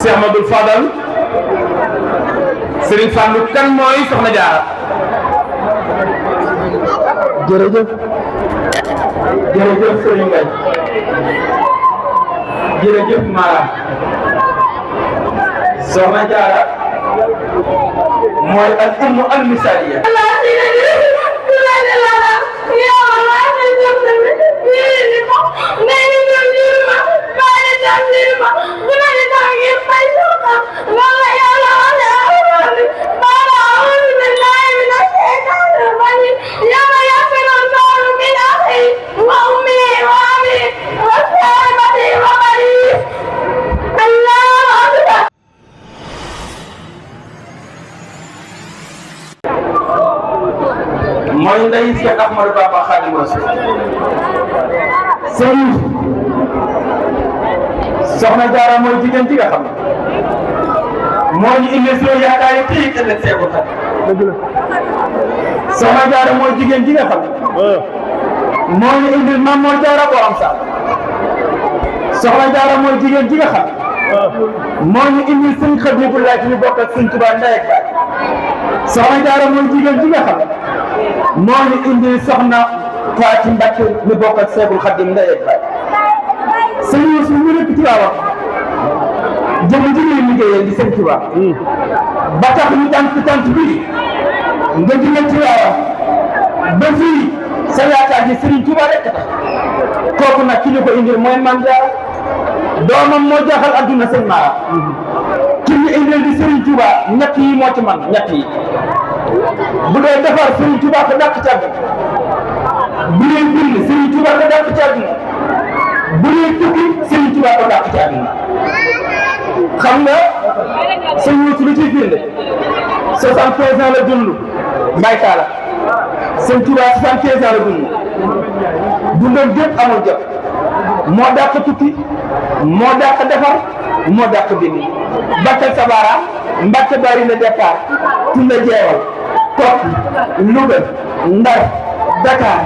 Cheikh Amadou Fadal Serigne Fallou kan mooy Soxna Jaara jërëjëf jërëjëf Serigne Ngagne jërëjëf Mara Soxna Jaara mooy al ummu al misaliya mooy ndey Cheikh Ahmadou Bamba Khadimu Rasul sëriñ Soxna Jaara mooy jigéen ji nga xam ne moo ñu indi soo yaakaar yi tey ëllëg seeku xam Soxna Jaara mooy jigéen ji nga xam ne moo ñu indi Maam Mor Jaara borom sax Soxna Jaara mooy jigéen ji nga xam ne moo ñu indi Sëñ Xabibu Laay ñu bokk ak Sëñ Tuubaa ndey ak baay Soxna Jaara mooy jigéen ji nga xam ne moo ñu indi Soxna Faati Mbàkke ñu bokk ak Seexul Xadiim ndey ak baay sëñ Yuusu ñu nekk ci waaw jëm ji ñuy liggéeyal di Sëñ Tuubaa ba tax ñu tant bi nga jëlee ci waaw ba fii sa yaakaar ji Sëriñ Tuubaa rek tax kooku nag ki ñu ko indil mooy Maam Jaara doomam moo jaaxal adduna sëñ Mara ki ñu indil di Sëriñ Tuubaa ñett yi moo ci man ñett yi bu dee defar Sëriñ Tuubaa ko dàq ci àdduna bu dee bind Sëriñ Tuubaa ko dàq ci àdduna bu dee tukki Sëriñ Tuubaa ko dàq ci àdduna xam nga sëñ Yuusu lu ciy firnde 75 ans la dund mbay taala Sëriñ Tuubaa 75 ans la dund dundam gépp amul jot moo dàq tukki moo dàq defar moo dàq bind Bakkal Sabara Mbàkke bari na départ Tunda Jeewal Kokki Louga Ndar Dakar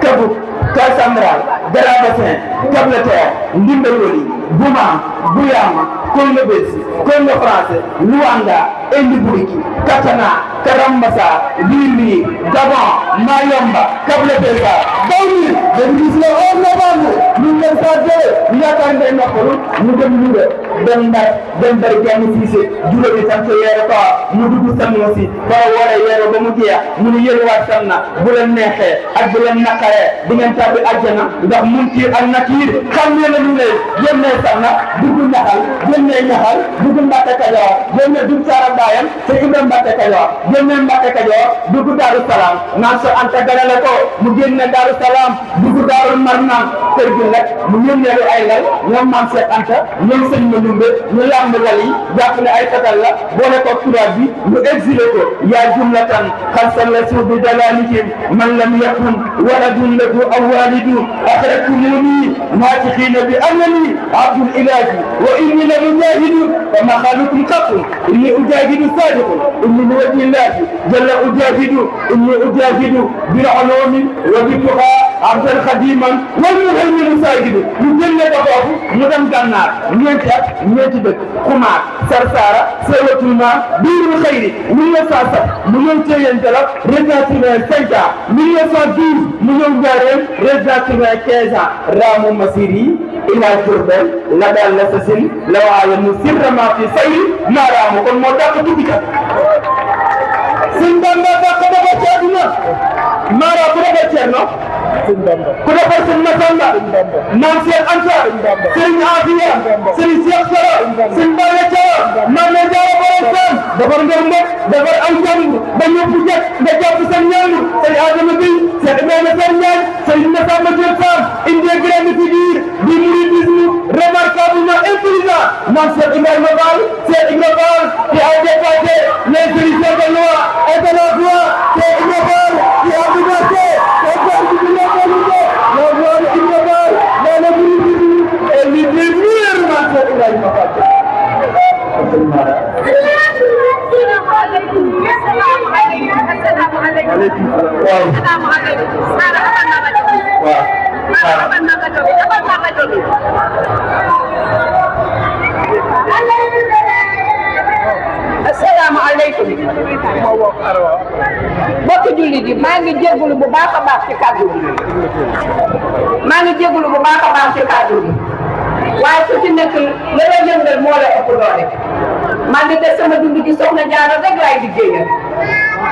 Kabuk Kër Sambral Grand Bassin Kableter Ndimbal Woli Boumam Bouyama Kongo Belsi Kongo Français Luanda Indi Buriki Katana Karambasa Lili Gabon Mayomba Kabletesa Dawni dem gis la au novembre ñu leen sa jëlee yaakaar ngay noppalu ñu dem Louga dem Ndar dem bari jàmm Siise juróomi sant yeere ko mu dugg sannoo si ba war a yeere ba mu jeex mu ni yëriwaat sam na bu leen neexee ak bu leen naqaree di ngeen tàbbi àjjana ndax Munkir ak Nakiir xam ngeen ne lu ne yénnee sax na dugg ñaxal yénnee ñaxal dugg Mbàkke Kajoor yénnee dugg Saara Baayam te Ibra Mbàkke Kajoor yénnee Mbàkke Kajoor dugg Daaru Salaam naan so Anta ganale ko mu génne Daaru Salaam dugg Daaru Marnaan kër gi nag mu yónneelu ay lal ñoom Maam Seex Anta ñoom sëñ Mandumbe ñu làmb lal yi jàpp ne ay tatal la boole ko tubaab bi ñu exilé ko yaa jumlatan xalsan la suuf bi dalalihim man lam yakun waladun lahu aw walidun أخرجتموني ناطقين بأنني عبد الإله وإني لمجاهد فما خالكم قط إني أجاهد صادق إني لوجه الله جل أجاهد إني أجاهد بالعلوم وبالتقى عبدا خديما والمهيمن ساجد من جنة بابه مدام جنات نيت بك خمار سرسارة سيوة الماء بير الخير من يساسة من ينتهي رزاتي سيدا من يسادين من ينجارين رزاتي كذا رام مسيري إلى جربل لدى لسسن لو علم سر ما في سير ما رام كل مودا كتبك سندم بابا كذا بتشارنا ما رام كذا بتشارنا كذا بتشارنا سندا نانسير أنصار سرين عافية سرين سياسة سرين بالجا ما نجار برسان دبر جنب دبر أنجم بنيو بجت نجار بسنيان سري آدم بي سري ما سنيان سري نسام جلسان إنديا جرام فيدير بمريدزم remarquablement intelligent man Cheikh Ibrahima Fall Cheikh Ibrahima Fall qui a dépassé les juridictions de loi et de la loi Cheikh Ibrahima Fall qui a dépassé les juridictions de la loi de Ibrahima Fall dans le mouridisme et l'idée man Cheikh Ibrahima Fall waaw bokk jullit yi maa ngi jégalu bu baax a baax ci kàddu gi maa ngi jégalu bu baax a baax ci kàddu gi waaye su ci nekk la la yëngal moo la ëpp doole man di def sama dund gi soxna Jaara rek laay liggéeyal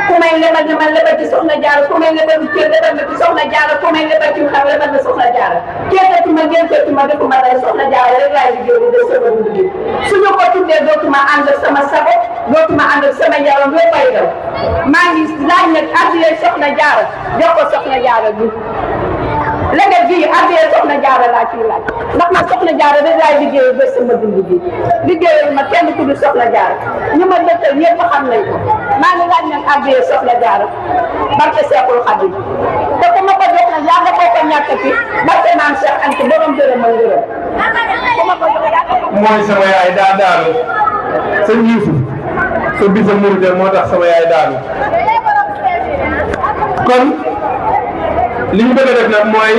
ku may lebal ne man lebal ci soxna Jaara ku may lebal ci lebal na ci soxna Jaara ku may lebal ci xam lebal na soxna Jaara kéetatuma géntatuma defuma dara soxna Jaara rek laay liggéeyal de sama dund gi suñu ko tuddee dootuma ànd ak sama sago dootuma ànd ak sama yaram lépp ay daw maa ngi laaj nag addiyee soxna Jaara jox ko soxna Jaara bi léegi bii addiyee soxna Jaara laa ciy laaj ndax man soxna Jaara rek laay liggéeyal ba sama dund gi liggéeyal ma kenn ku dul soxna Jaara ñu ma dëkkal ñëpp xam nañ ko maa ngi laaj nag addiyee soxna Jaara barke Seexul Xadiim te ku ma ko jox nag yaa nga koo ko ñàkkati barke naan Cheikh Anta borom dërëm ma ngërëm ku ma ko jox yaa nga ko mooy sama yaay daa daanu sëñ Yuusuf sa bisa muride moo tax sama yaay daanu kon li ñu bëgg a def nag mooy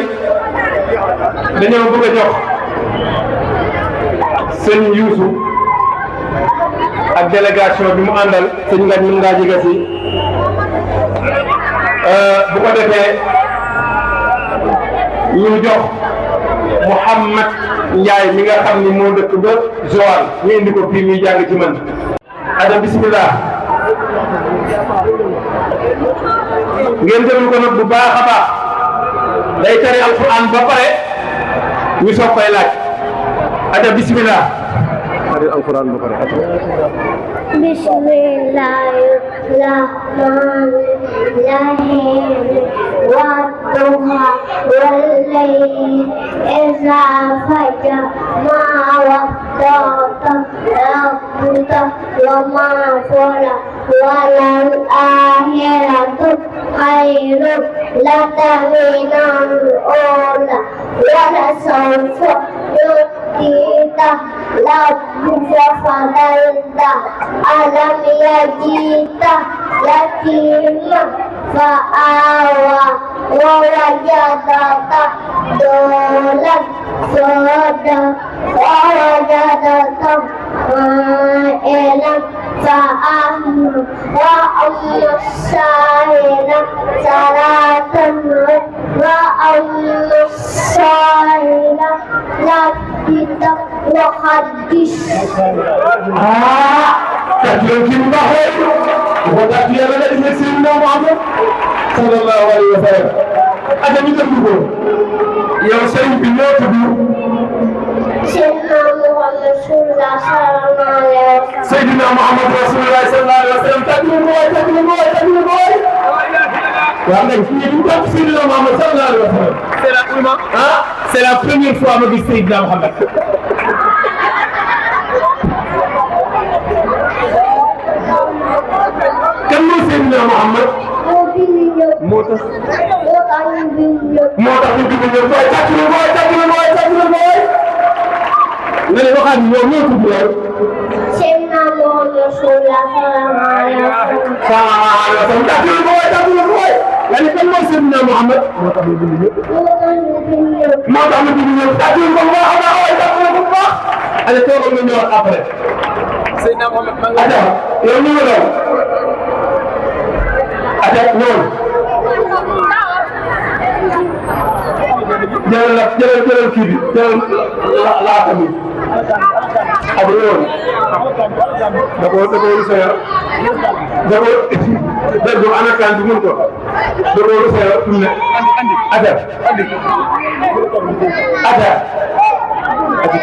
dañoo bëgg a jox sëñ Yuusuf ak délégation bi mu àndal sëñ Ngañ mën ngaa jege si bu ko defee ñu jox Mouhamad Ndiaye mi nga xam ni moo dëkk ba Joal ñu indi ko fii muy jàng ci man ada bismillah ngeen déglu ko nag bu baax a baax day tari alquran ba pare ñu soog koy laaj ada bismillah tari alquran ba pare Bismillahirrahmanirrahim Wadduha wal-layli idza saja ma wadda'aka rabbuka wa ma qala walal akhiratu khairun laka minal ula wa lasawfa yu'tika rabbuka fadalta alam yajita yatima fa'awa wa wajadaka dolan soda wa wajadaka ma'ilan fa'ahmu wa amma sa'ila salatan wa amma sa'ila labita wa hadis takbir kimba hoy ko takbir la di Seydina Muhammad sallallahu alayhi wa sallam ada ñu déglu ko yow sëriñ bi ñoo tudd Seydina Muhammad Rasulullah sallallahu alayhi wa sallam takbir ko waay waaw nag fii ñu topp Seydina Muhammad sallallahu alayhi wa sallam c'est la première fois ma gis Seydina Muhammad kan mooy Seydina Muhammad moo tax ñu bind ñoom mooy takbir nga ne waxaat ñoom ñoo tudd lool Seydina Muhammad Rasulullah sallallahu alayhi wa sallam takbir nga ne kan mooy Seydina Muhammad moo tax ñu bind ñëpp takbir ko bu baax a baax waaye takbir ko bu baax allez toogal nga ñëwaat après Seydina Muhammad aja yow ñu nga doon aja ñëwal jëlal kii bi jëlal laata bi ak yoon da ko rusaya da ko anakaan bi mun ko da ko rusaya tum ne aja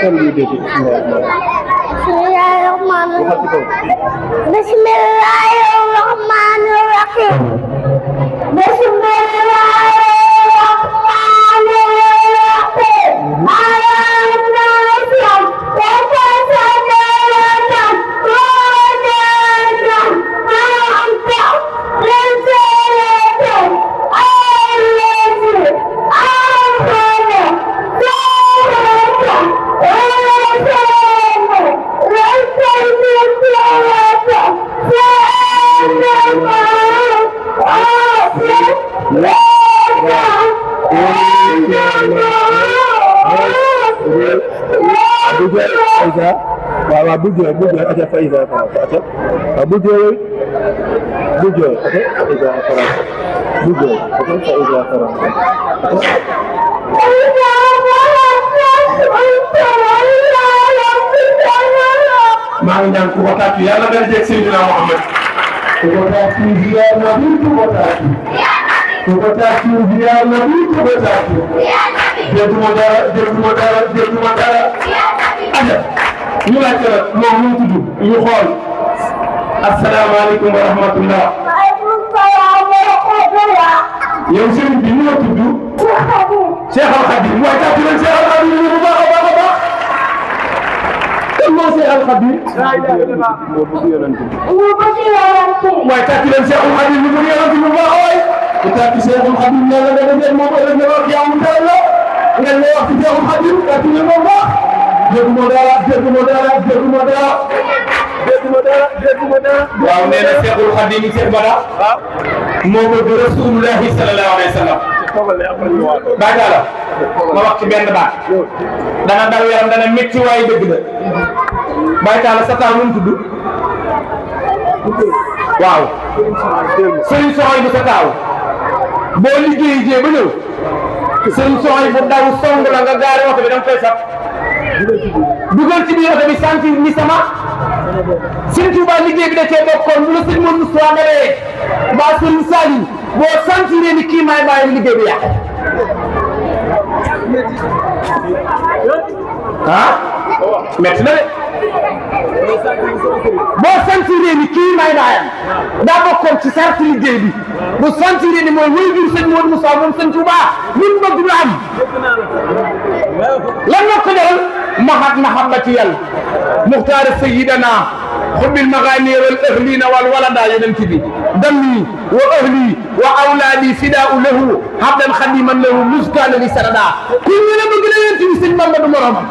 kan li dégg Bismillahirrahmanirrahim Let's bul jooy aca fa ida faragta aca bul jooy bul jooy aca fa ida faragta bul jooy aca fa ida faragta maa ngi ñaan ku ko tàcc yàlla dana jeg Seydina Muhammad ku ko tàcc ziyaar Nabi ku ko tàcc ku ko tàcc ziyaar Nabi ku ko tàcc dégguma dara dégguma dara dégguma dara aja ñu laajte la moom mu tudd ñu xool asalaamaaleykum wa rahmatullah yow sëriñ bi ñu tudd Cheikh Al Khadim mooy tàcc leen Cheikh Al Khadim bu baax a baax a baax moo Cheikh Al Khadim moo bëgg yonent bi waaye tàcc leen Cheikh Al Khadim bu bëgg yonent bi bu baax a waay ku tàcc Cheikh Al Khadim yàlla dana jël moom ëllëg nga wax yaa mu teel la nga lay wax ci Cheikh Al Khadim tàcc leen moom baax dégguma dara dégguma dara dégguma dara dégguma dara dégguma dara waaw nee na Cheikh Al Khadim Cheikh Bada moo bëgg Rasulullahi sallallahu alayhi wa sallam baaga la ma wax ci benn baat dana daw yaram dana métti waaye dëgg la Baye Talla sa taal nu mu tudd waaw sëriñ Soxoy bu sa taaw boo liggéey jee ba ñëw sëriñ Soxoy bu daw song la nga gaari oto bi da nga koy sax dugal ci biir oto bi sentir ni sama sëriñ Tuuba liggéey bi da cee bokkoon bu la sëriñ moom Moustapha ngaree mbaa sëriñ Saliou boo sentiree ni kii maay bàyyi liggéey bi yàq ah métti na de boo sentiree ni kii may baayam daa bokkoon ci sarti liggéey bi bu sentiree ni mooy wéy jur sëñ Modou Moussa moom sëñ Touba li mu bëgg du am lan moo ko jaral mahabbati yàlla muxtaar sayyidana xubbil maganiir wal ahlina wal walada yonent bi dammi wa ahli wa awlaadi fidaau lahu habdan xadiman lahu muskaana li sarada ku ñu la bëgg la yonent bi sëñ Bamba du moromam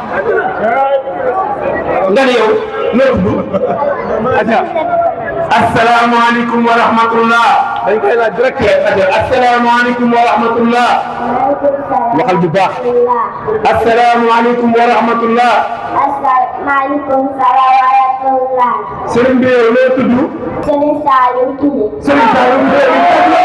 nga ne yow loo tudd aja asalaamaaleykum wa rahmatullah dañ koy laaj direct aja asalaamaaleykum wa rahmatullah waxal bu baax asalaamaaleykum wa rahmatullah asalaamaaleykum wa rahmatullah sëriñ bi yow loo tudd Sëriñ Saliou Touré sëriñ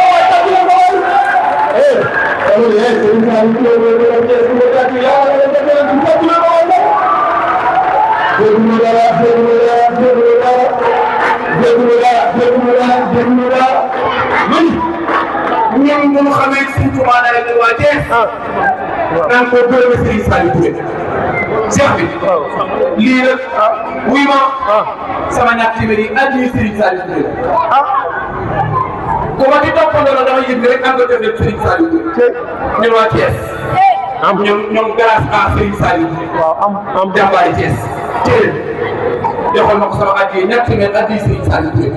ñoom ñu mu xamee Sëriñ Tuubaa dara ñu waa Thiès naan ko gërëm Sëriñ Saliou Touré Cheikh bi lii nag wuy ma sama ñàkk téeméer yi addi Sëriñ Saliou Touré ku ma di toppandoo la dama yëg rek am nga def Sëriñ Saliou Touré ñun waa Thiès ñoom grâce à Sëriñ Saliou Touré am jàmbaari Thiès téere joxoon ma ko sama addi ñàkk téeméer addi Sëriñ Saliou Touré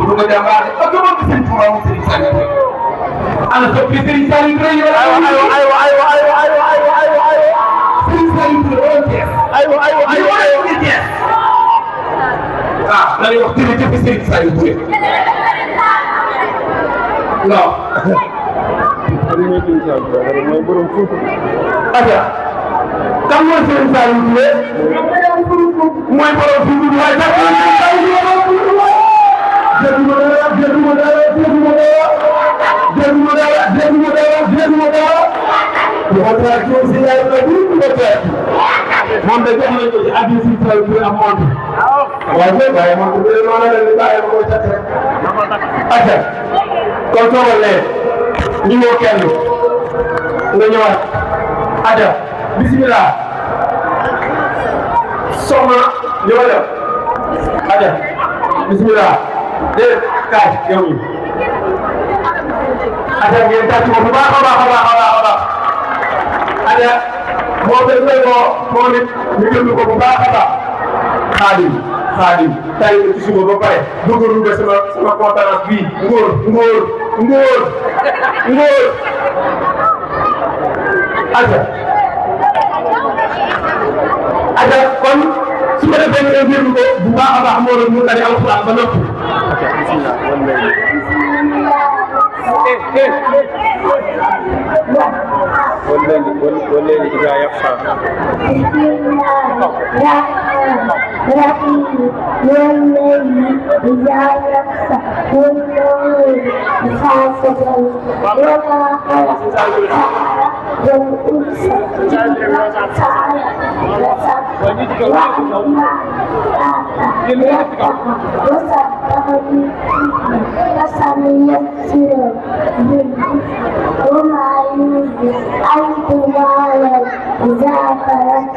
pour nga jàmbaare ak nga bëgg Sëriñ Tuubaa moom Sëriñ Saliou Touré ana soppi Sëriñ Saliou Touré yow Sëriñ Saliou Touré doon Thiès Thiès ah dañuy wax jërëjëf Sëriñ Saliou Touré non mooy borom Fuuta aja kan mooy Sëriñ Saliou Touré mooy borom Fuuta waaye sax dégguma dara dégguma dara dégguma dara dégguma dara dégguma dara dégguma dara bu ko traité si yaay la bu ko traité moom de jox nañ ko ci addi Sëriñ Saliou Touré am montre waaye man ko bëre maa la leen di bàyyi ma koy takk rek aja kon toogal lee ñu ñëw kenn nga ñëwaat aja bismillah soxna ñëw def aja bismillah déet kaay yow ñu aja ngeen tàcc ko bu baax a baax a baax a baax a baax aja moo koy koy ko moom it ñu jënd ko bu baax a baax xaadim tay ci suba ba pare dugg sama conférence bii ngóor aja kon su ma defee nga jënd ko bu baax a baax moo doon mu tari alxuraan ba noppi والليل إذا يغشى رقيب والليل إذا يغشى والنور خافضا وما خلق الذكر والأنثى إن سعيه لسبح وأما آتى وصدق بالحكمة فسنيسره وما يريد أن تمالا إذا فرغت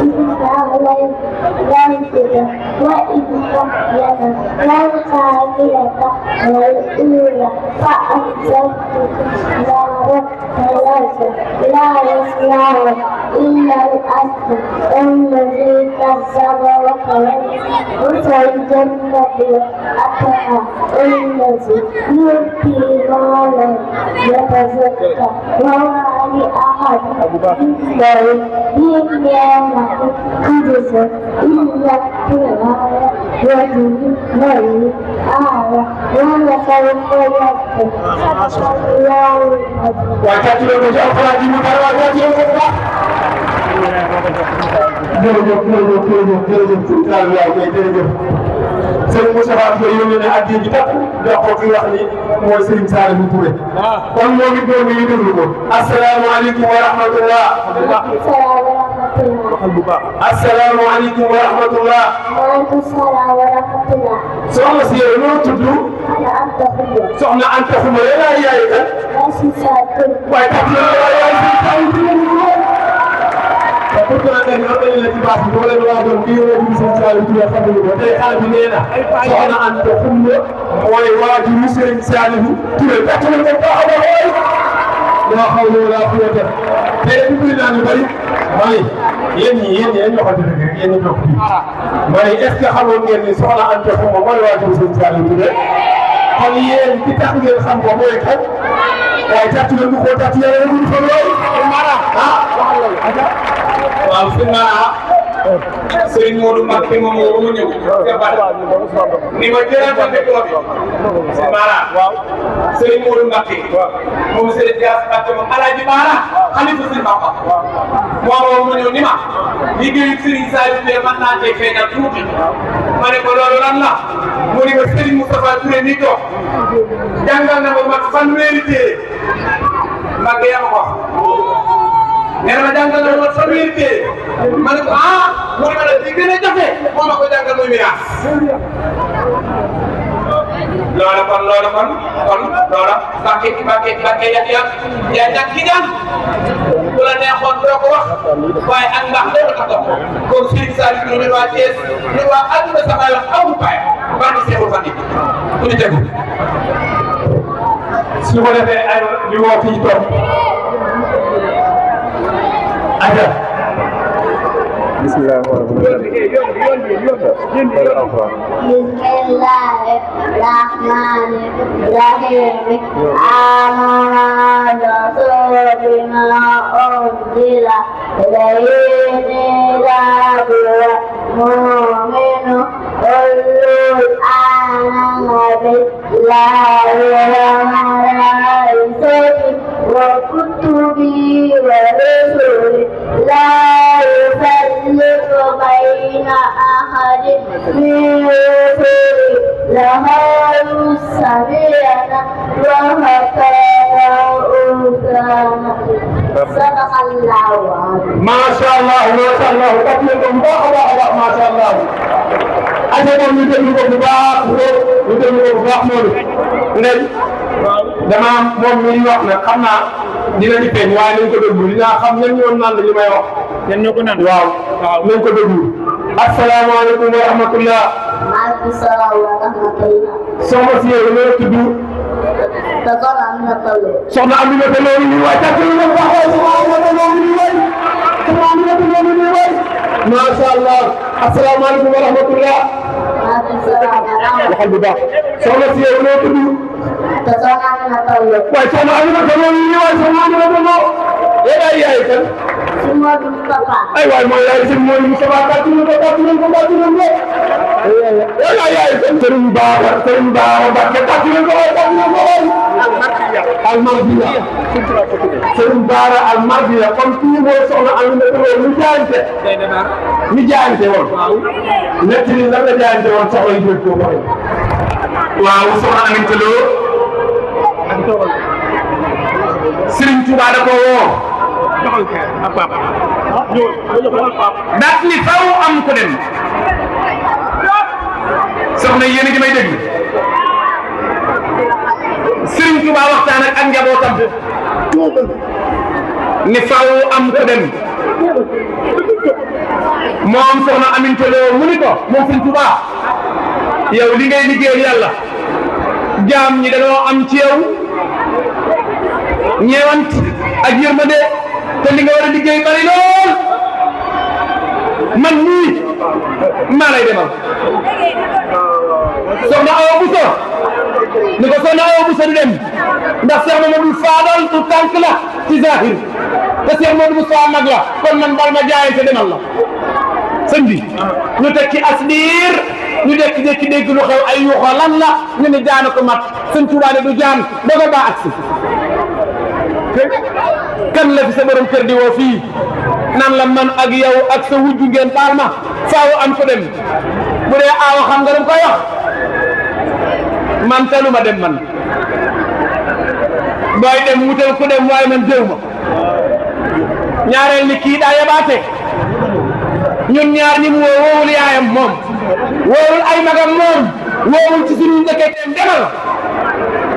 إلا عليك ذنبك وإن تحيا والكاملة والأولى فأنزلتك نارا ثلاثة لا يصلاه إلا الأسد الذي كذب وتولى وسيجنبه الأتقى الذي يؤتي مالا يتزكى وما لأحد عنده من نعمة تجزى إلا ابتغاء وجه الله أعلى ولسوف يرضى الله wakati wa kujaafaraji mara wakati wa kufa jërëjëf daal yaa ngi jërëjëf Serigne Moussa Fatou yónnee na addi ji takku jox ko ki wax ni mooy Serigne Saliou Touré kon moom it ñoo ngi déglu ko asalaamaaleykum wa rahmatullah asalaamaaleykum wa rahmatullah soxna si yow noo tudd soxna Anta Xuma yéen a yaay kan waaye tax na yaay pour que nag ñoo dañu la ci baax bi boo leen waajoon kii yéen a dugg Serigne Saliou Touré xamuñu ko tey xale bi nee na soxna Anta Xuma mooy waajuru Serigne Saliou Touré tax na ko baax a baax laa xawla wala quwwata te dugg naa ñu bëri may yéen ñoo xamante ne rek yéen ñi bokk fii may est-ce que xamoon ngeen ni soxna Anta Xuma mooy waajuru Serigne Saliou Touré kon yéen ki tax ngeen xam ko mooy kan waaye tax na ñu ko tax yàlla ñu ko lool waaw sëñ Mara Serigne Modou Mbacké moom moo ma ñëw ni ma jëral ma micro bi sëñ Mara Serigne Modou Mbacké moom Serigne Dias Mbacké moom Alaaji Mara xalifa sëñ Bamba moo ma ñëw ni ma liggéeyu Serigne Saliou Touré mën naa cee feeñal tuuti ma ne ko loolu lan la mu ne ma Serigne Moustapha Touré mi toog jàngal na ma mat fanweeri téere Mbacké yaa ma ko wax nee na ma jàngal na ma fanweeri téere ma ne ko mu ne ma ne di gën a jafe moo ma ko jàngal muy miraas loola kon Mbacké yaa ñàkk ki ñaan bu la neexoon doo ko wax waaye ak mbaax loolu tax dox kon Serigne Saliou Touré ñun waa Thiès ñun waa àdduna sax ay wax amul paay barke Seexul Xadiim ku ñu tegu su ko defee ay li woo fii toog aja bismillah Bismillahirrahmanirrahim. Amana Rasul bima unzila ilayhi mu'minu qul amana billahi wa malaikatihi wa kutubihi wa rusulihi la يفرق بين أحد من رسله لقالوا سمعنا وأطعنا صدق الله العظيم. ما شاء الله تكلم الله ما شاء الله aja moom ñu déglu ko bu baax ñu déglu ko bu baax Modou ndey dama moom mi wax na xam naa dinañu feeñ waaye nañ ko déglu dinaa xam ñan ñoo naan li may wax ñan ñoo ko naan waaw nañ ko déglu asalaamaaleykum wa rahmatullah maaleykum salaam wa rahmatullah soxna si yow loo tudd soxna Aminata Lo soxna Aminata Lo ñu waay takk ñu wax waay soxna Aminata Lo ñu waay soxna Aminata Lo ñu waay masha Allah asalaamaaleykum wa rahmatullah maaleykum salaam wa rahmatullah waxal bu baax soxna si yow loo tudd soxna Aminata Lo waaye soxna Aminata Lo ñu waay soxna Aminata Lo yéen ay yaay kan si Modou Moustapha ay waay mooy yaay si mooy Moustapha kàttu ñu ko Serigne Bara Mbacké tàccu leen ko waay Almardiya Serigne Bara Almardiya comme kii mooy soxna Aminata Lo ñu jaayante woon nekk ni lan la jaayante woon soxla yi jël ko waaw soxna Aminata Lo Serigne Touba da ko woo daat ni faw am ko dem soxna yéen a ngi may dégg Serigne Touba waxtaan ak njabootam ni faw am ko dem moom soxna Aminata Lo mu ni ko moom Serigne Touba yow li ngay liggéeyal yàlla jaam ñi dañoo am ci yow ñeewant ak yërmande te li nga war a liggéey bari lool man nii maa lay demal soxna Awa Bousso ni ko soxna Awa Bousso du dem ndax Cheikh Mamadou Fadal tu tànk la ci zahir te Cheikh Mamadou Moussa mag la kon man bal ma jaayante demal la sëñ bi ñu teg ci asdiir ñu dekki dégg lu xew ay yuuxo lan la ñu ne jaana ko mat sëñ Tuubaa ne du jaan dogo ba agsi kan la fi sa borom kër di woo fii nan la man ak yow ak sa wujju ngeen baal ma faaw am ko dem bu dee aawa xam nga dam koy wax man telu ma dem man booy dem wutal ku dem waaye man déw ma ñaareel ni kii daa yabaate ñun ñaar ñi mu woo woowul yaayam moom woowul ay magam moom woowul ci suñu njëkkeem demal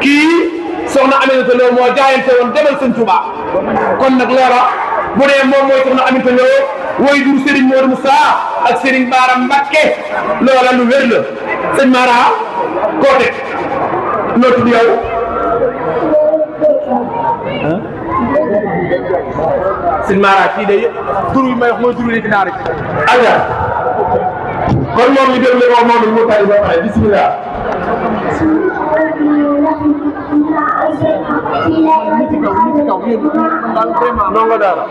kii soxna Aminata Lo moo jaayante woon demal sëñ Touba kon nag loola bu dee moom mooy soxna Aminata Lo woy dur Serigne Modou Moussa ak Serigne Bara Mbacké loola lu wér la sëñ Mara koo teg noo tudd yow sëñ Mara kii de tur bi may wax mooy tur bi nekk naar ci aja kon moom ñu déglu ko moom mu tari ba pare bismillah ndongo daara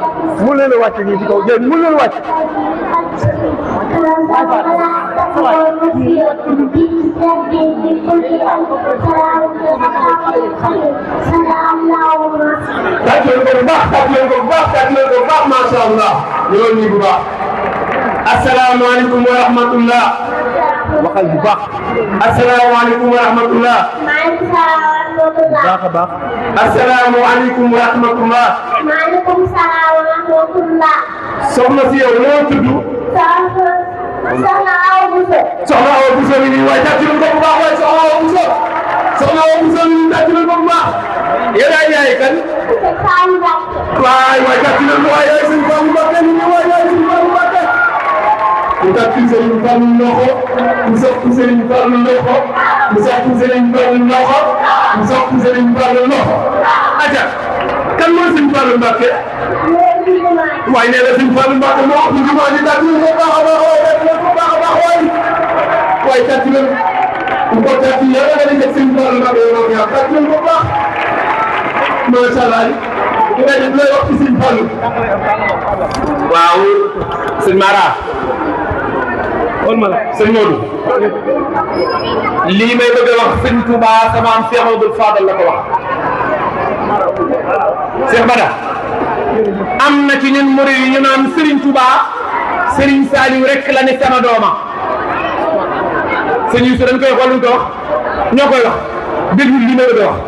mun leen a wàcc nii ci kaw yéen mun leen a wàcc tàcc leen ko bu baax tàcc leen ko bu baax tàcc leen ko bu baax macha allah ñoo nii bu baax asalaamaaleykum wa rahmatullah waxal bu baax asalaamaaleykum wa rahmatullah baax a baax asalaamaaleykum wa rahmatullah maaleykum salaam wa rahmatullah soxna si yow noo tudd soxna Awa Bousso soxna Awa Bousso mi nii waaye tàcc leen ko bu baax waaye soxna Awa Bousso soxna Awa Bousso mi nii tàcc leen ko bu baax yéen yaay kan waay waay tàcc leen ko waay yaay sëñ Fallou Mbacké mi nii waay yaay sëñ Fallou Mbacké ku tàcc Serigne Fallou loxo ku sopp Serigne Fallou loxo ku sopp Serigne Fallou loxo ku sopp Serigne Fallou loxo aja kan mooy sëñ Fallou Mbacké waaye nee na sëñ Fallou Mbacké moo wax jumaa ji tàcc leen ko baax a baax waaye def leen ko baax a baax waay waaye tàcc leen ku ko tàcc yàlla nga def sëñ Fallou Mbacké yow yaa tàcc leen ko baax macha allah ki nga def lay wax ci sëñ Fallou waaw sëñ Mara sëñ Modou lii may bëgg a wax sëñ Touba sama am Cheikh Abdoul Fadal la ko wax Cheikh Bada am na ci ñun murid yi ñu naan Serigne Touba Serigne Saliou rek la ne sama dooma sëñ Youssou dañ koy xool lu ñu ko wax ñoo koy wax déglu lii may bëgg a wax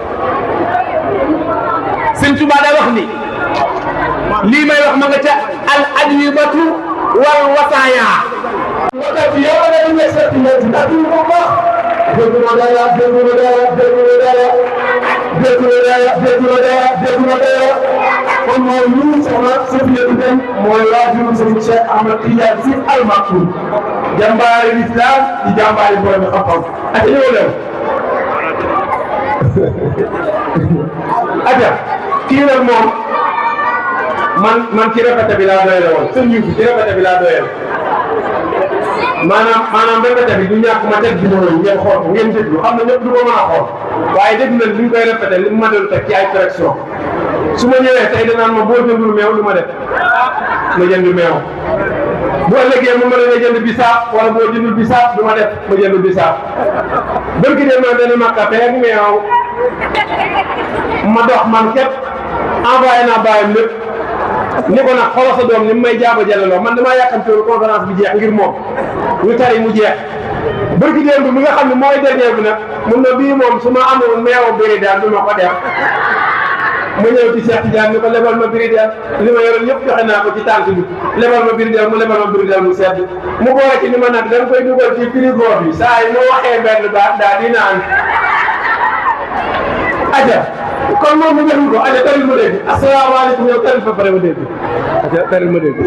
sëñ Touba day wax ni lii may wax ma nga ca al adwibatu wal wasaaya wakati yow da ñu seet ñu tatu ko baax déglu ma dara déglu ma dara déglu ma dara déglu ma dara déglu ma dara déglu ma dara kon mooy ñu soxna Sofia Dem mooy waajuru Serigne Cheikh Ahmed Tidiane Sy Al Maktoum jàmbaari l'islam di jàmbaari borom xam-xam ak ñëw leen aja kii nag moom man ci répété bi laa doyale woon sëñ Youssou ci répété bi laa doyale maanaam répété bi du ñàkk ma teg vidéo yi ngeen xool ngeen déglu xam na ñëpp du ko mën a xool waaye déglu leen li ñu koy répété li mu ma doon teg ci ay correction su ma ñëwee tey danaan ma boo jëndul meew lu ma def ma jënd meew bu ëllëgee mu mën a jënd bisaab wala boo jëndul bisaab du ma def ma jënd bisaab bërki de ma dana ma café ak meew ma dox man képp envoyé naa bàyyam lépp ni ko nag xoolal sa doom ni may jaaba jalaloo man damaa yàkkamtewoon conférence bi jeex ngir moom ñu tari mu jeex bërki démb bi mi nga xam ne mooy dernier bi nag mun na bii moom su ma amoon meewu biri daal du ma ko def mu ñëw ci Cheikh Tidiane ni ko lebal ma biri daal li ma yoroon ñëpp joxe naa ko ci tànk bi lebal ma biri daal mu lebal ma biri daal mu sedd mu boole ci ni ma nag da nga koy dugal ci frigo bi saa yi moo waxee benn baat daal di naan aja kon moom mu jël ko aja taril ma dégg asalaamaaleykum yow taril fa pare ma dégg aja taril ma dégg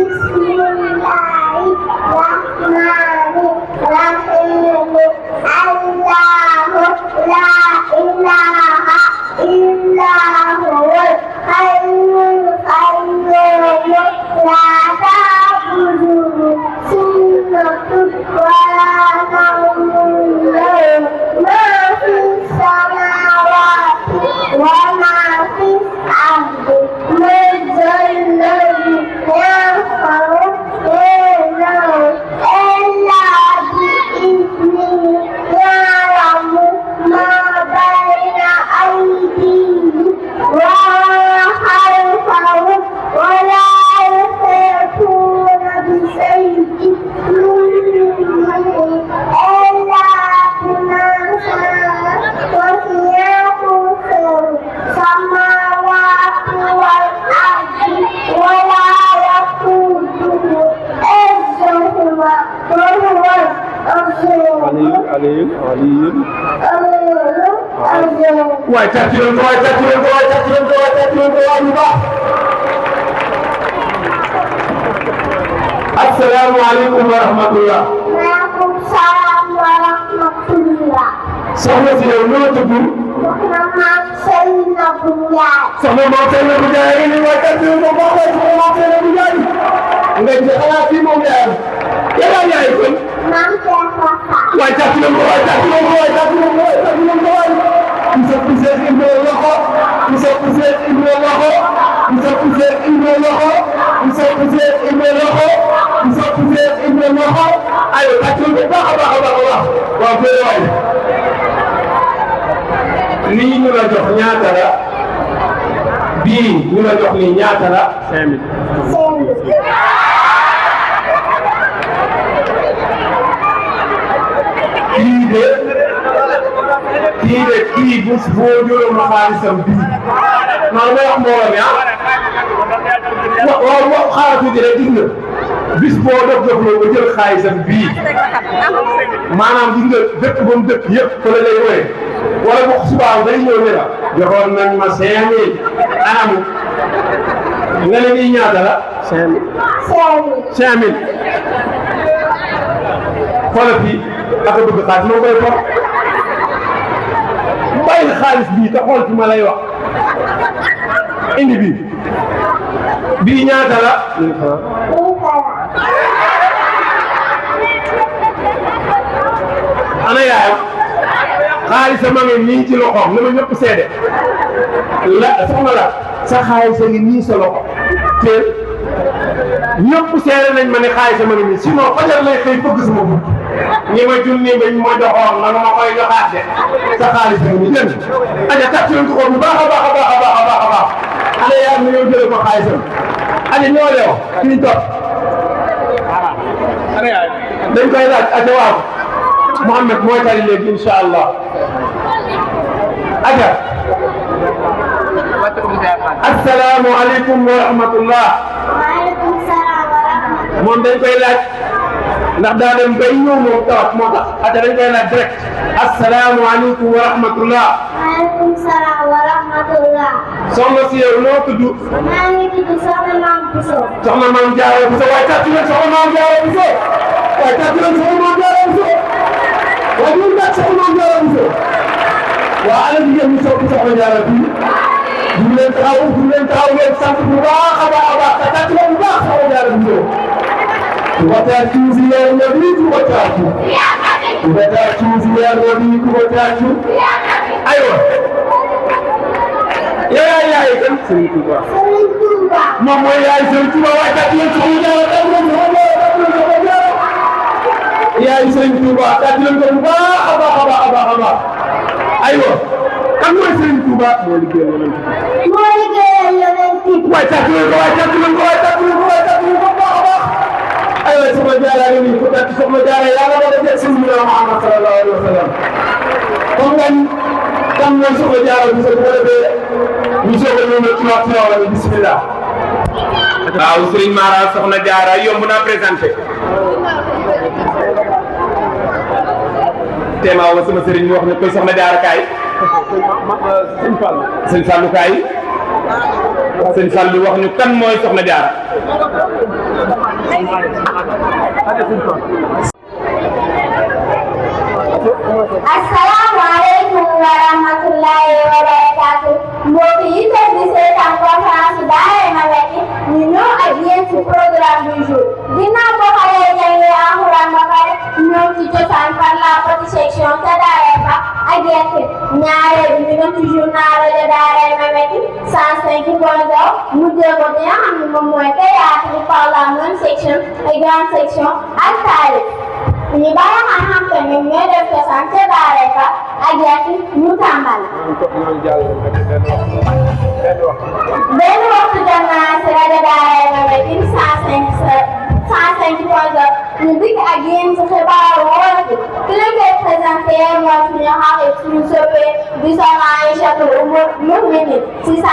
waay tàcc leen ko waay tàcc leen ko waay tàcc leen ko waay tàcc leen ko waay bu baax asalaamaaleykum wa rahmatullah. waaleykum salaam wa rahmatullah. soxna si yow noo tudd. soxna maam Seynabou Ndiaye. soxna maam Seynabou Ndiaye yi nii waay tàcc leen ko baax waay soxna maam Seynabou Ndiaye. nga ji xanaa fii moom yaayam. yow yaay kon. maam Cheikh Waka. waay tàcc leen ko waay tàcc leen ko waay tàcc leen ko waay tàcc leen ko waay. Moussa Poussé Ibro loxo Moussa Poussé Ibro loxo Moussa Poussé Ibro loxo Moussa Poussé Ibro loxo Moussa Poussé Ibro loxo aywa tàcc bu baax a baax a baax a baax waaw kay waay lii ñu la jox ñaata la bii ñu la jox nii ñaata la 5000 kii bés boo jëloon ma xaalisam bii maa ngi wax mbooloo mi waaw xaaral tuuti rek gis nga bis boo def loo nga jël xaalisam bii maanaam gis nga dëkk ba mu dëkk yëpp fa la lay wooye wala bu subaa day ñëw ne la joxoon nañ ma 5000 anamu nga ne nii ñaata la 5000 xoolal fii ak a bëgg xaalis moo koy for bàyyi xaalis bii te xool fi ma lay wax indi bii ñaata la ana yaayam xaalis ma ngi nii ci loxoom na ma ñëpp seede la soxna la sa xaalis a ngi nii sa loxo te ñëpp seede nañ ma ne xaalis ma ngi nii sinon fajar lay xëy fëgg sama bunt ñi ma junni bañ ma joxoon nag ma koy joxaat de sa xaalis a ngi nii jënd aja tàcc leen ko bu baax a baax a baax a baax a baax a baax ana yaayam na ñëw jële ko xaalisam aja ñoo leew fi ñu toog dañ koy laaj aja waaw Mouhamed mooy tari léegi incha allah aja asalaamualeykum wa rahmatullah. waaleykum salaam wa rahmatullah. moom dañ koy laaj ndax daa dem bay ñëw moom tawat moo tax aja dañ koy laaj direct asalaamualeykum wa rahmatullah. waaleykum salaam wa rahmatullah. soxna si yow noo tudd. maa ngi tudd Soxna Maam Bousso. soxna Maam Jaara Bousso waaye tàcc leen soxna Maam Jaara Bousso waaye tàcc leen soxna Maam Jaara Bousso waaye ñun daal soxna Maam Jaara Bousso waa ala jigéen ñi sopp soxna Jaara fii du leen taxaw ngeen sant bu baax a baax a baax te tàcc leen bu baax soxna Jaara Bousso tubataacu ziyaar nabi tubataacu tubataacu ziyaar nabi tubataacu aywa yow yaay kan Serigne Touba Serigne Touba. moom mooy yaay Serigne Touba waaye tàcc leen soxna Jaara yaay Serigne Touba tàcc leen ko bu baax a baax a baax a baax a baax aywa kan mooy Serigne Touba moo liggéeyal yonent bi moo liggéeyal yonent bi waaye tàcc leen ko waaye tàcc leen ko waaye tàcc leen ko waaye tàcc leen ko bu baax a baax aywa soxna Diarra ngi nii ko tàcc soxna Diarra yàlla ba def Seydina Muhammad sallallahu alayhi wa sallam kon ngañ kan mooy soxna Diarra bi sa bu ko defee ñu soog a ñëw ci waxtu wala bismillah waaw Serigne Mara soxna Diarra yomb naa présenté téema wa sama Serigne wax ne koy soxna Diarra kaay sëñ Fallou kaay sëñ Fallou wax ñu kan mooy soxna Diarra Assalamu alaikum wa rahmatullahi wa barakatuh. Mbokk yi tey di seetaan conférence Daara Maweti ñu ñëw ak yéen ci programme du jour. Ginnaaw boo xoolee jàngee alxuraan ba pare ñëw ci cosaan par la petite section ca Daara ba ak gerte ñaareel bi ñu ci journal rajo Daara Maweti 105.0 mu jéego bi nga xam ne moom mooy théâtre par la même section et grande section ak taarix. ñu bari xam-xam te ñoom ñooy def cosaan ca Daara ba ak gerte ñu tàmbali. benn waxtu jot naa si rajo Daara Maweti 105.0 ñu dikk ak yéen ci xibaaru wolof bi ki la koy présenté mooy suñu xarit suñu soppee di soxna Aïchatou Moumini si 105.0.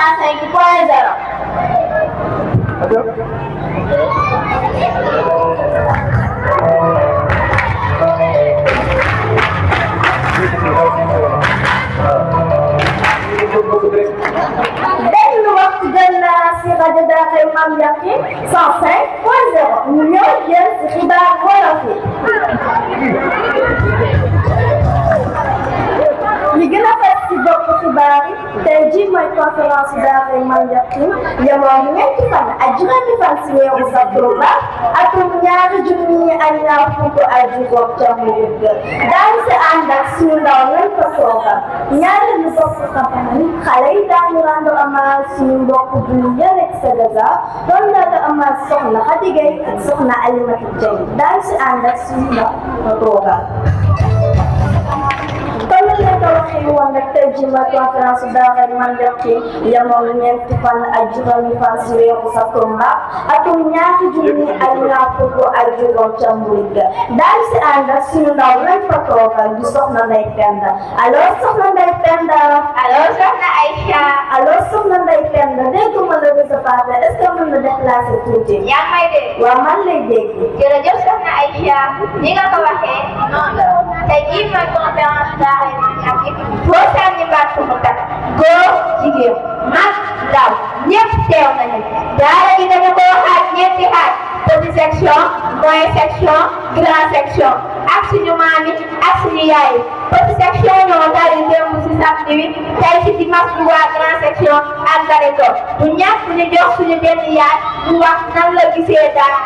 benn waxtu jot naa si rajo Daara Mame Yakhine 105.0 ñu ñëw jël si xibaar wolof yi. li gën a fës si bopp xibaar yi tey jii mooy conférence Daara Mame Yakhine yemoo ñetti fan ak juróomi fan si weeru Octobre atum 2024 ak juróom ca Mbuur daañu si ànd ak suñu ndaw lañ ko toogal ñaareelu bopp xam-xam yi xale yi daañu rendre hommage suñu mbokk bu ñu yële sa Gaza doon rendre hommage soxna Khady Gueye ak soxna Alimatu Dieng daañu si ànd ak suñu ndaw ko toogal. comme ni leen ko waxee woon rek tey jii mooy conférence Daara Mame Yakhine yemoo ñeenti fan ak juróomi fan si weeru Satumba atum 2024 ak juróom ca Mbuur daañu si ànd ak suñu ndaw lañ fa toogal di soxna Ndeye Penda alors soxna Ndeye Penda. alors soxna Aïcha. alors soxna Ndeye Penda dégguma la recevoir est-ce que mën na déplacer tuuti. yaa ngi may dégg. waaw man lay dégg. jërëjëf soxna Aïcha ni nga ko waxee noonu la tey jii mooy conférence Daara Mame Yakhine boo sànni baat mu takk góor jigéen mag ndaw ñëpp teew nañu daara ji dañu ko xaaj ñeenti xaaj petite section moyenne section grande section ak suñu maam yi ak suñu yaay yi petite section ñoo tari démb si samedi bi tey si dimanche bi waa grande section ak Gareto bu ñàkk ñu jox suñu benn yaay mu wax nan la gisee daara.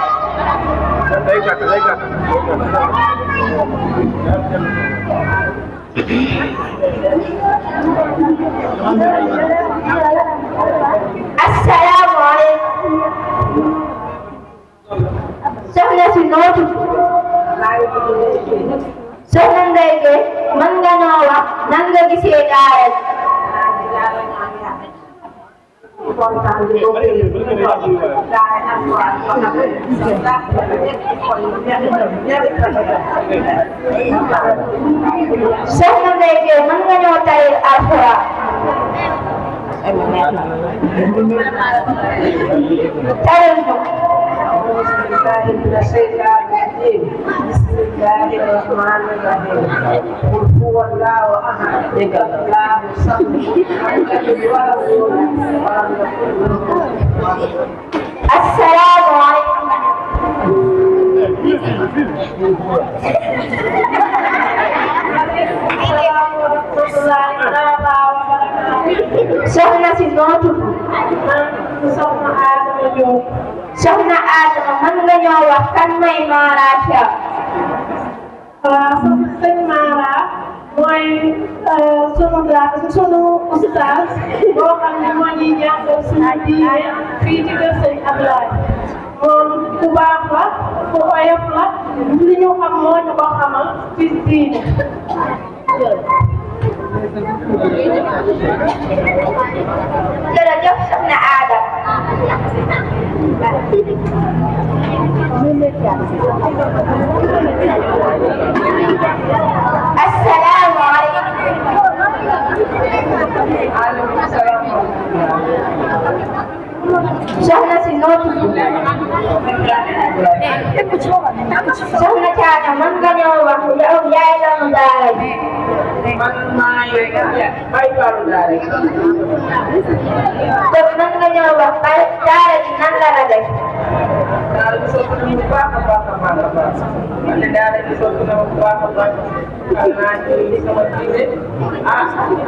asalaamaaleykum soxna si noo tudd soxna Ndeye Gueye mën nga ñoo wax nan nga gisee daara soxna Ndeye Gueye mën nga ñoo taril alxuraan taril ñu بسم الله الرحمن الرحيم قل هو الله احد الله الصمد السلام عليكم soxna si noo tudd soxna Adama Diop soxna Adama mën nga ñoo wax kan mooy Mara Thiam waaw sëñ Mara mooy sunu ustaas boo xam ne moo ñuy jàngal suñu diine fii ci kër sëñ Ablaye moom ku baax la ku oyof la li ñu xam moo ñu ko xamal ci diine. jërëjëf soxna Aada. asalaamaaleykum. soxna si noo tudd. soxna Thiaga mën nga ñëw wax yow yaay doon daara ji. man maa ngi bay faru daara ji. kon mën nga ñëw wax daara ji nan la la def. daara ji sotti na bu baax a baax a baax a baax. man de daara ji sotti na bu baax a baax. xam naa ci sama diine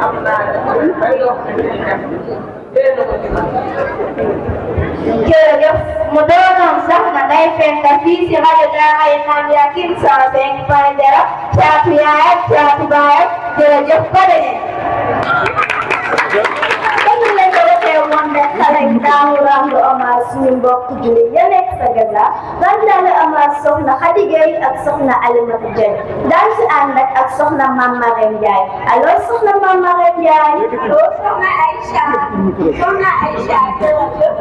am naa bay loo xam ne jërëjëf mu doonoon soxna Ndeye Penda fii si rajo Daaray Maam Yaasin 105.0 caatu yaayam caatu baayam jërëjëf ba deneen. comme ni leen ko waxee woon rek xale yi daawu rendre hommage suñu mbokk julli ya nekk sa Gaza rendre hommage soxna Khady Gueye ak soxna Alimatu Dieng daan si ànd ak soxna Mame Marème Ndiaye alors soxna Mame Marème Ndiaye. allo soxna Aïcha. soxna Aïcha jërëjëf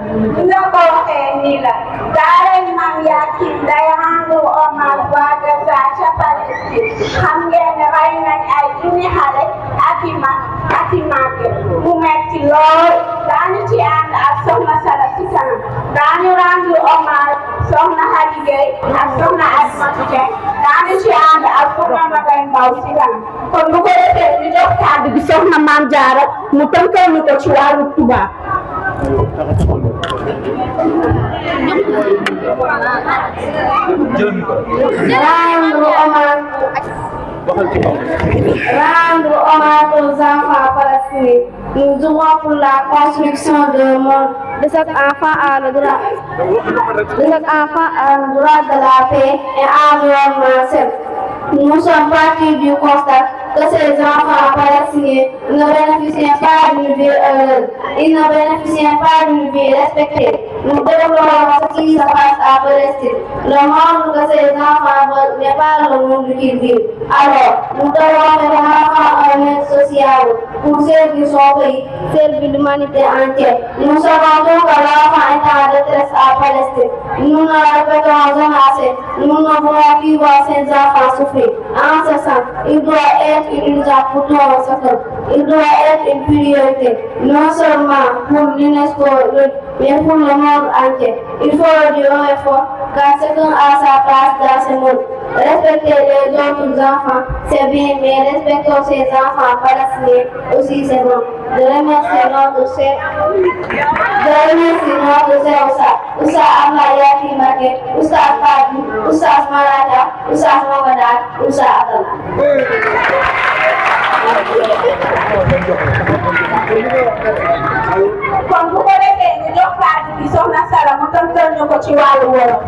nga ko waxee nii la daaray Maam Yaasin day rendre hommage waa Gaza ca Palestine xam ngeen ne rey nañ ay junni xale ak i mag ak i màgget mu metti lool daañu ci ànd ak soxna Sala ci kanam daañu rendre hommage soxna Khady Gueye ak soxna Alimatu Dieng daañu ci ànd ak soxna Magay Mbaw ci kanam kon bu ko defee ñu jox kàddu bi soxna Maam Jaara mu tënkal ñu ko ci wàllu tubaab. Rendre hommage aux enfants palestiniens. Nous jouons pour la construction d'un monde de chaque enfant a le droit de la paix et environnement sain. Nous sommes partis du constat que ces enfants palestiniens ne bénéficient pas d'une vie heureuse. Ils ne bénéficient pas d'une vie respectée. Nous déplorons ce qui se passe à Palestine. Le monde que ces enfants veulent n'est pas le monde qu'ils vivent. Alors, nous devons faire un aide social pour ceux qui sont pris, servir l'humanité entière. Nous savons tous que l'enfant est en détresse à Palestine. Nous ne le répétons jamais assez. Nous ne voulons plus voir ces enfants souffrir. En ce sens, il doit être une urgence pour tout le secteur. Il doit être une priorité, non seulement pour l'UNESCO, mais pour le monde entier. Il faut le dire haut et fort, car chacun a sa place dans ce monde. Respecter les autres enfants, c'est bien, mais respectons ces enfants palestiniens aussi, c'est bon. Je remercie notre chef Oussa Ablaye Yaki Mbacké, Oussa Fadi, Oussa Malaka, Oussa Mogadar, Oussa Abdallah. kon bu ko defee ñu jox kàddu bi soxna Sala mu tënkal ñu ko ci wàllu wolof.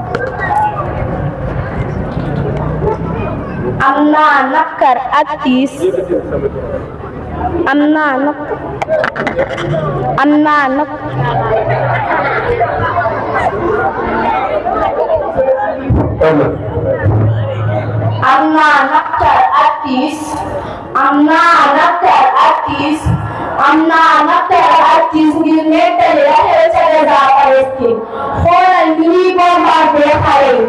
am naa naqar ak tiis am naa naqar ak tiis ngir nettali la xew ca Gaza Palestine xoolal ñu ñuy bombardé xale yi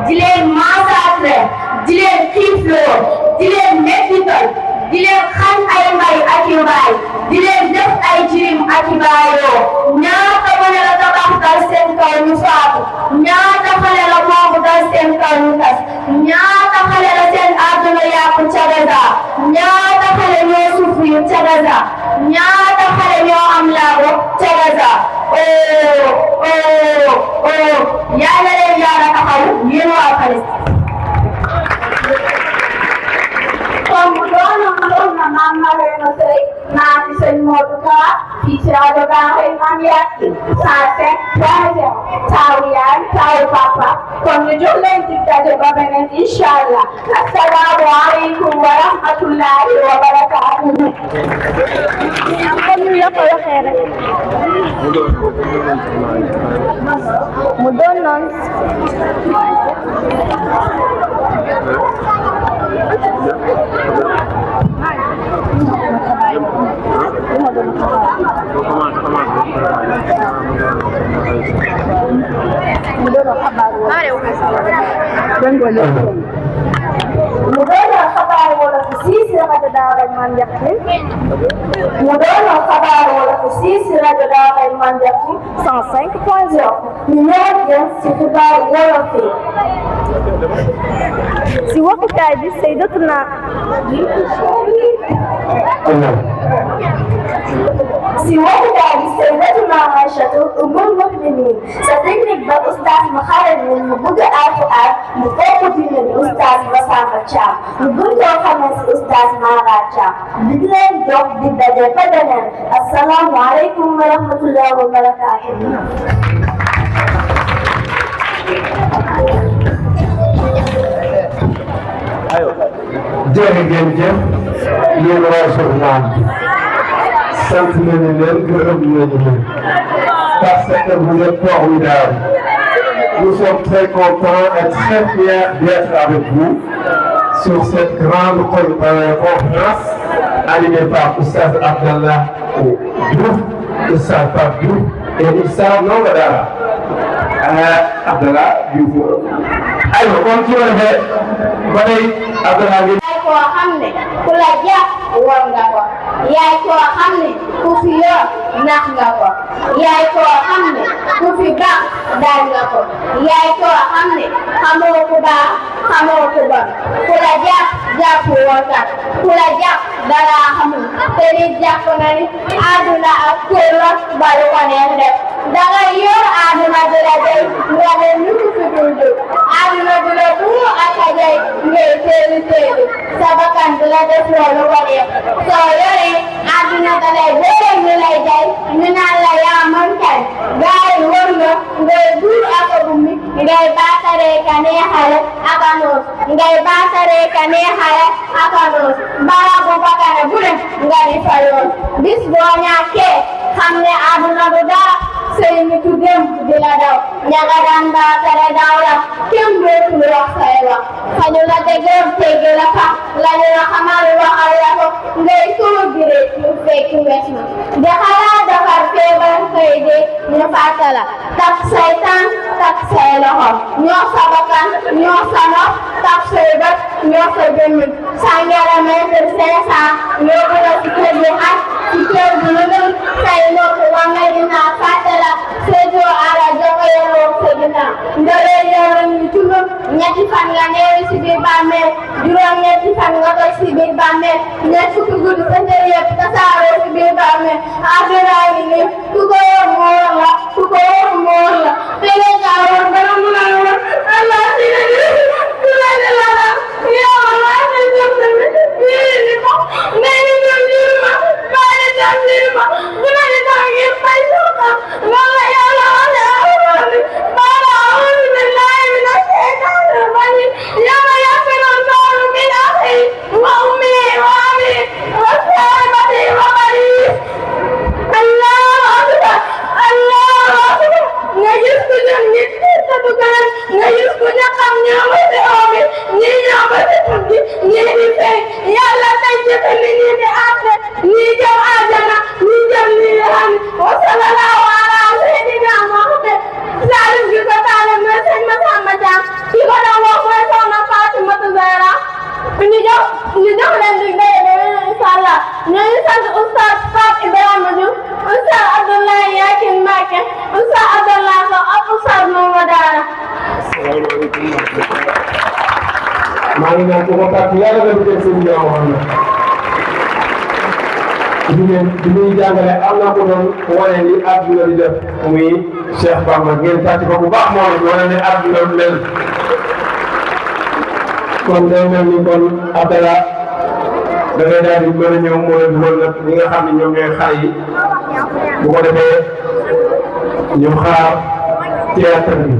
di leen massacré di leen xiifloo di leen mettital di leen xañ ay mbay ak i mbaay di leen def ay jirim ak i baayoo ñaata xale la tabax dal seen kaw ñu faatu ñaata xale la moomu dal seen kaw ñu tas ñaata xale la seen àdduna yàqu ca Gaza ñaata xale ñoo souffrir ca Gaza ñaata xale ñoo am laago ca Gaza yàlla leen yàlla taxaw yéen waa Palestine. kon bu doonoon soxna Mame Marème Seye naa ci sëñ Modou Ka fii ci rajo Daaray Maam Yaasin 105.0 taawu yaay taawu papa kon ñu jox leen dig daje ba beneen incha allah asalaamu aleykum wa rahmatullahi wa barakaatuhu. la ko waxee rek mu doon noonu مدونة خبر ولا تسيس رجع دار من يقين مدونة خبر ولا تسيس رجع دار من يقين 105.0 نيويورك خبر ولا في si waxukaay bi Sayyidatuna si waxukaay bi Sayyidatuna Aïchatu ummul mu'minin sa technique ba oustaz mu xaral ni mu bëgg alquran mu topp dina bi oustaz Massamba Thiam mu gën koo xamee si oustaz Mara Thiam di leen jox di daje ba beneen assalaamu aleykum wa rahmatullahi wa barakatuh jërë ngeen jëf yéen waa Soxnaan sant nañu leen gërëm nañu leen parce que vous êtes formidables. Nous sommes très contents et très fiers d'être avec vous sur cette grande conférence animée par Oustaz Abdallah Diouf, Oustaz Pape Diouf et Oustaz Ndongo Dara. Abdallah Diouf. aywa kon ci wàllu xeet ba tey Abdallah bi. yaay koo xam ne ku la jàpp war nga ko yaay koo xam ne ku fi yor nax nga ko yaay koo xam ne ku fi baax daal nga ko yaay koo xam ne xamoo ku baax xamoo ku bon ku la jàpp warkat ku la jàpp dara xamul te nit jàpp na ni àdduna ak kër la ba lu ko neex def dangay yor àdduna di la jëy nga ne ñu ko fi dund àdduna di la buur ak a jëy ngay teelu sa bakkan di la def loolu ko neex soo yoree àdduna da lay bëgg ñu lay jay ñu naan la yaa mën kay gaa yi wër nga ngay buur ak a bummi ngay baataree ka neexale ak a noos ngay baataree ka neexale ak a noos barabu bakkane bu ne nga di fa yoon bis boo ñàkkee xam ne àdduna du dara sëy mi tu dem di la daw ñaga daan baatare daw la kenn dootul wax say wax fañu la déggoon teggi la fa lañu la xamal waxal la ko ngay tuur gi réccu fekk wes na di xalaat defar feebar xëy de ñu fàtte la tak say tànk tak say loxo ñoo sa bakkan ñoo sa nopp tak say bët ñoo sa gémmiñ sàngara mètre 500 yóbbu la ci kër gi xaj ci kër gi lu dul say mbokk wa ngay dinaa fàtte la séddoo ala joxe yoroo sa ginnaaw ndole yoroon ñu tulum ñetti fan nga neewi si biir bàmmeel juróom ñetti fan nga koy si biir bàmmeel ñett fukki guddi sa njëriñ yëpp tasaaroo si biir bàmmeel àdduna ngi nii ku ko yor moor la ku ko yor moor la te nga jaaroon dara mu la yor Allah si la ni ku la di la la yow Allah si jëm tamit nii ni ko nee ni jëm nii ma maa ni jëm nii ma bu la di tax ngir fay suuka wala yàlla wala awani bala awani billahi min ashaytan rajim yàlla yafiru noonu min axi wa ummi wa abi wa sahibati wa bari Allahu akbar Allahu akbar nga gis ku jëm nit te du gën nga gis ku ñaqam ñoo ba si oobi ñii ñoo ba si tuddi ñii di fay yàlla tey jëfe ni ñii di àtte ñii jëm àjjana ñii jëm nii xam wa sallallahu ala sayyidina Muhammad Salim gi ko taale mooy sëñ Massamba Thiam ki ko doon wax mooy soxna Fatimata Zahra ñu jox leen di béy incha allah ñu ngi sant oustaz Pape Ibrahima Diouf oustaz Abdoulaye Yakin Mbacke oustaz Abdoulaye Sow ak oustaz Ndongo Dara. maa ngi naan ku ko tàkk yàlla nga dugal seen ñaaw xam na jigéen bi muy jàngale am na ko doon wane ni àdduna di def muy Cheikh Bamba ngeen tàcc ko bu baax moom it wane ne àdduna mel kon day mel ni kon Abdallah da ngay daal di mën a ñëw mooy dugal nag ñi nga xam ne ñoom ñooy xale yi bu ko defee ñu xaar théâtre bi